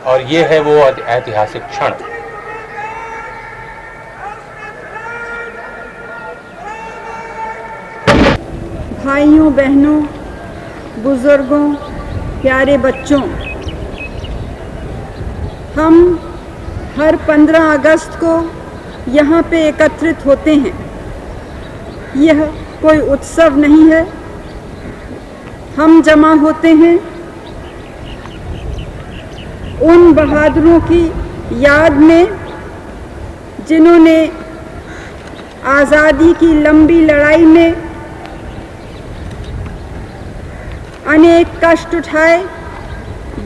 और ये है वो ऐतिहासिक क्षण। भाइयों बहनों, बुजुर्गों, प्यारे बच्चों, हम हर 15 अगस्त को यहाँ पे एकत्रित होते हैं। यह कोई उत्सव नहीं है। हम जमा होते हैं उन बहादुरों की याद में जिन्होंने आज़ादी की लंबी लड़ाई में अनेक कष्ट उठाए,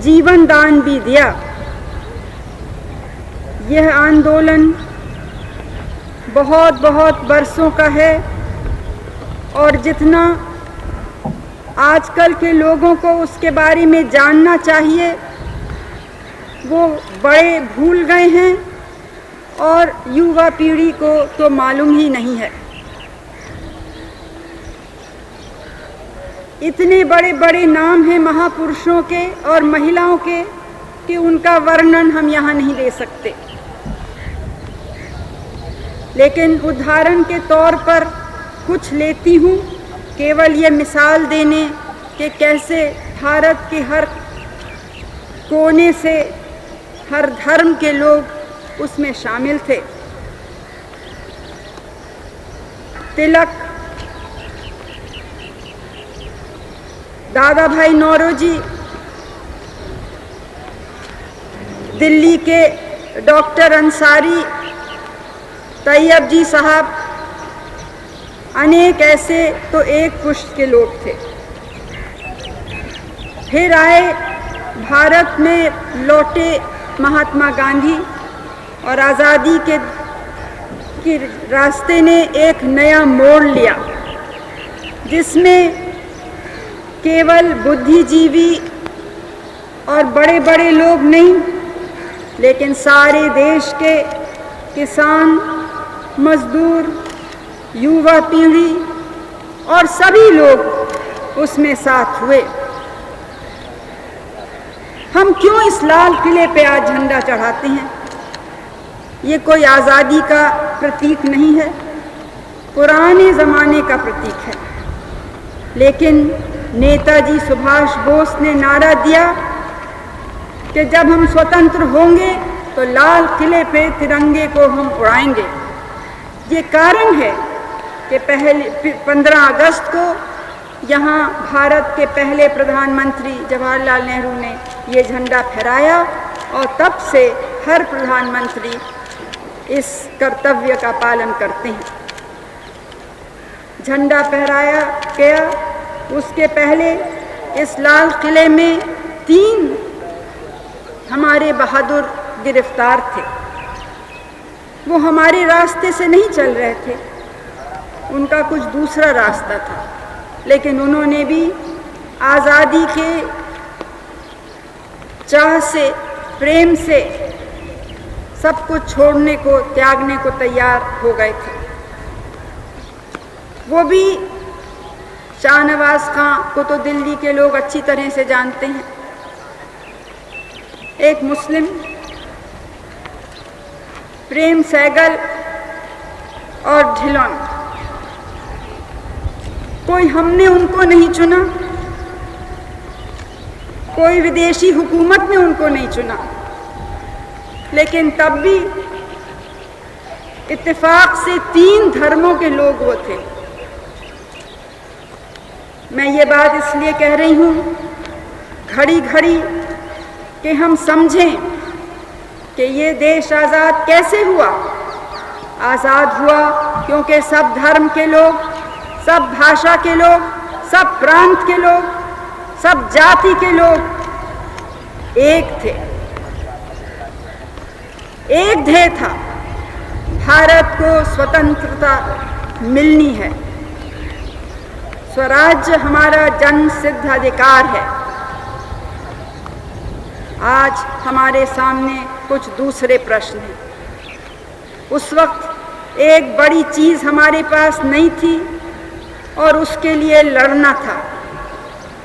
जीवन दान भी दिया। यह आंदोलन बहुत बहुत बरसों का है और जितना आजकल के लोगों को उसके बारे में जानना चाहिए वो बड़े भूल गए हैं और युवा पीढ़ी को तो मालूम ही नहीं है। इतने बड़े बड़े नाम हैं महापुरुषों के और महिलाओं के कि उनका वर्णन हम यहाँ नहीं दे सकते, लेकिन उदाहरण के तौर पर कुछ लेती हूँ, केवल ये मिसाल देने कि कैसे भारत के हर कोने से हर धर्म के लोग उसमें शामिल थे। तिलक, दादा भाई नौरोजी, दिल्ली के डॉक्टर अंसारी, तैयब जी साहब, अनेक ऐसे तो एक पुष्ट के लोग थे। फिर आए भारत में लौटे महात्मा गांधी और आज़ादी के रास्ते ने एक नया मोड़ लिया जिसमें केवल बुद्धिजीवी और बड़े बड़े लोग नहीं, लेकिन सारे देश के किसान, मजदूर, युवा पीढ़ी और सभी लोग उसमें साथ हुए। हम क्यों इस लाल किले पे आज झंडा चढ़ाते हैं? ये कोई आज़ादी का प्रतीक नहीं है, पुराने ज़माने का प्रतीक है। लेकिन नेताजी सुभाष बोस ने नारा दिया कि जब हम स्वतंत्र होंगे तो लाल किले पे तिरंगे को हम उड़ाएंगे। ये कारण है कि 15 अगस्त को यहाँ भारत के पहले प्रधानमंत्री जवाहरलाल नेहरू ने ये झंडा फहराया और तब से हर प्रधानमंत्री इस कर्तव्य का पालन करते हैं। झंडा फहराया गया, उसके पहले इस लाल किले में 3 हमारे बहादुर गिरफ्तार थे। वो हमारे रास्ते से नहीं चल रहे थे, उनका कुछ दूसरा रास्ता था, लेकिन उन्होंने भी आज़ादी के चाह से, प्रेम से सब कुछ छोड़ने को, त्यागने को तैयार हो गए थे। वो भी शाहनवाज खां को तो दिल्ली के लोग अच्छी तरह से जानते हैं, एक मुस्लिम, प्रेम सहगल और ढिलोन। कोई हमने उनको नहीं चुना, कोई विदेशी हुकूमत ने उनको नहीं चुना, लेकिन तब भी इत्तेफाक से 3 धर्मों के लोग वो थे। मैं ये बात इसलिए कह रही हूँ घड़ी घड़ी कि हम समझें कि ये देश आज़ाद कैसे हुआ। आज़ाद हुआ क्योंकि सब धर्म के लोग, सब भाषा के लोग, सब प्रांत के लोग, सब जाति के लोग एक थे। एक ध्येय था, भारत को स्वतंत्रता मिलनी है। स्वराज्य हमारा जन्म सिद्ध अधिकार है। आज हमारे सामने कुछ दूसरे प्रश्न हैं। उस वक्त एक बड़ी चीज़ हमारे पास नहीं थी और उसके लिए लड़ना था।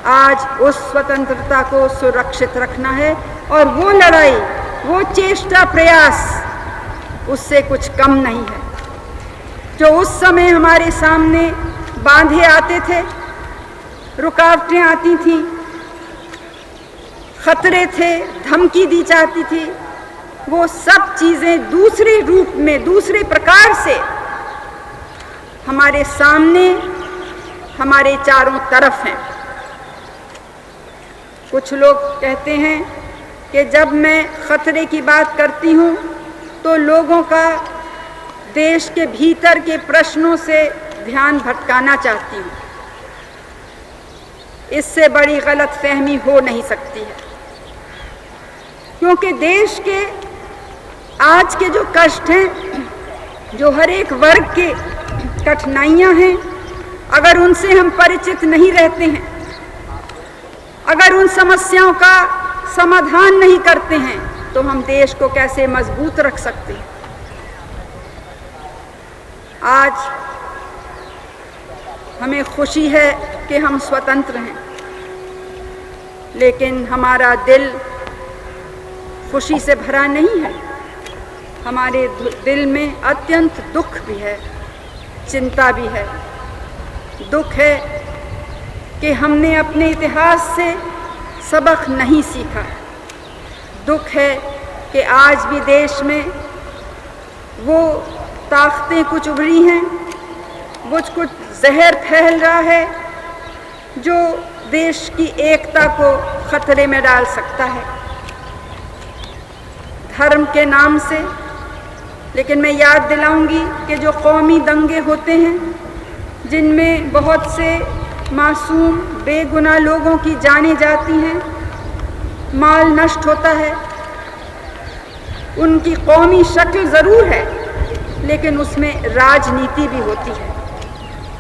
आज उस स्वतंत्रता को सुरक्षित रखना है और वो लड़ाई, वो चेष्टा प्रयास उससे कुछ कम नहीं है। जो उस समय हमारे सामने बांधे आते थे, रुकावटें आती थीं, खतरे थे, धमकी दी जाती थी, वो सब चीज़ें दूसरे रूप में, दूसरे प्रकार से हमारे सामने, हमारे चारों तरफ हैं। कुछ लोग कहते हैं कि जब मैं खतरे की बात करती हूँ तो लोगों का देश के भीतर के प्रश्नों से ध्यान भटकाना चाहती हूँ। इससे बड़ी गलतफहमी हो नहीं सकती है, क्योंकि देश के आज के जो कष्ट हैं, जो हर एक वर्ग के कठिनाइयाँ हैं, अगर उनसे हम परिचित नहीं रहते हैं, अगर उन समस्याओं का समाधान नहीं करते हैं, तो हम देश को कैसे मजबूत रख सकते हैं। आज हमें खुशी है कि हम स्वतंत्र हैं, लेकिन हमारा दिल खुशी से भरा नहीं है। हमारे दिल में अत्यंत दुख भी है, चिंता भी है। दुख है कि हमने अपने इतिहास से सबक नहीं सीखा। दुख है कि आज भी देश में वो ताकतें कुछ उभरी हैं, कुछ जहर फैल रहा है जो देश की एकता को खतरे में डाल सकता है, धर्म के नाम से। लेकिन मैं याद दिलाऊंगी कि जो कौमी दंगे होते हैं, जिनमें बहुत से मासूम बेगुनाह लोगों की जानें जाती हैं, माल नष्ट होता है, उनकी कौमी शक्ल ज़रूर है, लेकिन उसमें राजनीति भी होती है,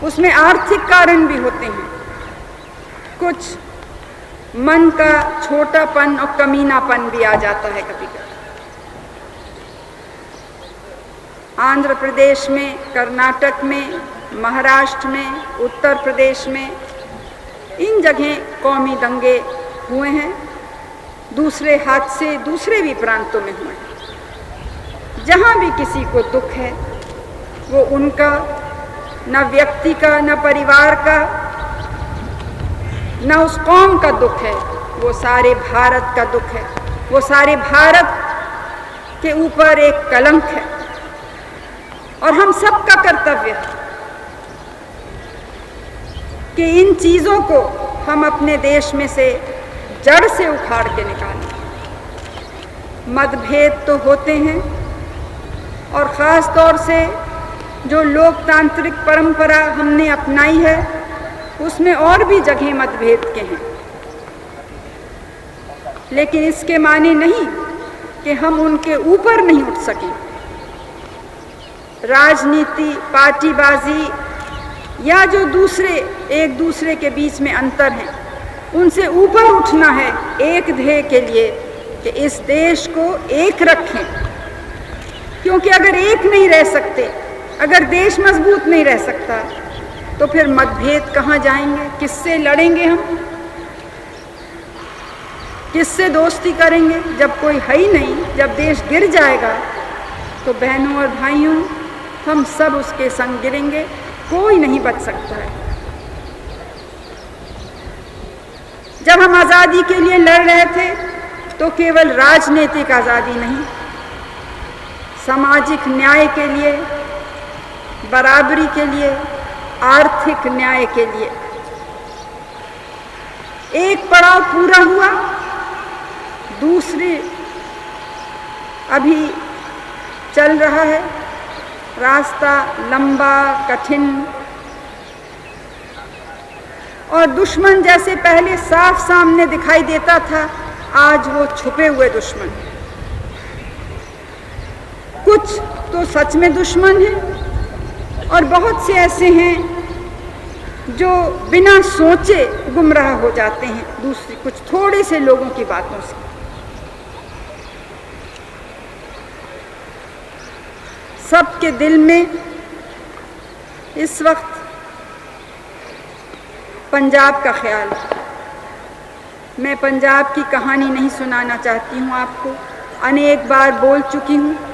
उसमें आर्थिक कारण भी होते हैं, कुछ मन का छोटापन और कमीनापन भी आ जाता है कभी कभी। आंध्र प्रदेश में, कर्नाटक में, महाराष्ट्र में, उत्तर प्रदेश में, इन जगह कौमी दंगे हुए हैं। दूसरे हादसे दूसरे भी प्रांतों में हुए हैं। जहाँ भी किसी को दुख है, वो उनका, न व्यक्ति का, न परिवार का, न उस कौम का दुख है, वो सारे भारत का दुख है। वो सारे भारत के ऊपर एक कलंक है और हम सबका कर्तव्य है कि इन चीज़ों को हम अपने देश में से जड़ से उखाड़ के निकालें। मतभेद तो होते हैं, और ख़ास तौर से जो लोकतांत्रिक परंपरा हमने अपनाई है, उसमें और भी जगह मतभेद के हैं, लेकिन इसके माने नहीं कि हम उनके ऊपर नहीं उठ सकें। राजनीति, पार्टीबाजी या जो दूसरे एक दूसरे के बीच में अंतर हैं, उनसे ऊपर उठना है एक ध्येय के लिए कि इस देश को एक रखें। क्योंकि अगर एक नहीं रह सकते, अगर देश मजबूत नहीं रह सकता, तो फिर मतभेद कहाँ जाएंगे? किससे लड़ेंगे हम? किससे दोस्ती करेंगे जब कोई है ही नहीं? जब देश गिर जाएगा तो बहनों और भाइयों, हम सब उसके संग गिरेंगे, कोई नहीं बच सकता है। जब हम आज़ादी के लिए लड़ रहे थे तो केवल राजनीतिक आज़ादी नहीं, सामाजिक न्याय के लिए, बराबरी के लिए, आर्थिक न्याय के लिए। एक पड़ाव पूरा हुआ, दूसरी अभी चल रहा है। रास्ता लंबा, कठिन, और दुश्मन जैसे पहले साफ सामने दिखाई देता था, आज वो छुपे हुए दुश्मन हैं। कुछ तो सच में दुश्मन हैं और बहुत से ऐसे हैं जो बिना सोचे गुमराह हो जाते हैं दूसरी कुछ थोड़े से लोगों की बातों से। सबके दिल में इस वक्त पंजाब का ख्याल है, मैं पंजाब की कहानी नहीं सुनाना चाहती हूँ आपको, अनेक बार बोल चुकी हूँ।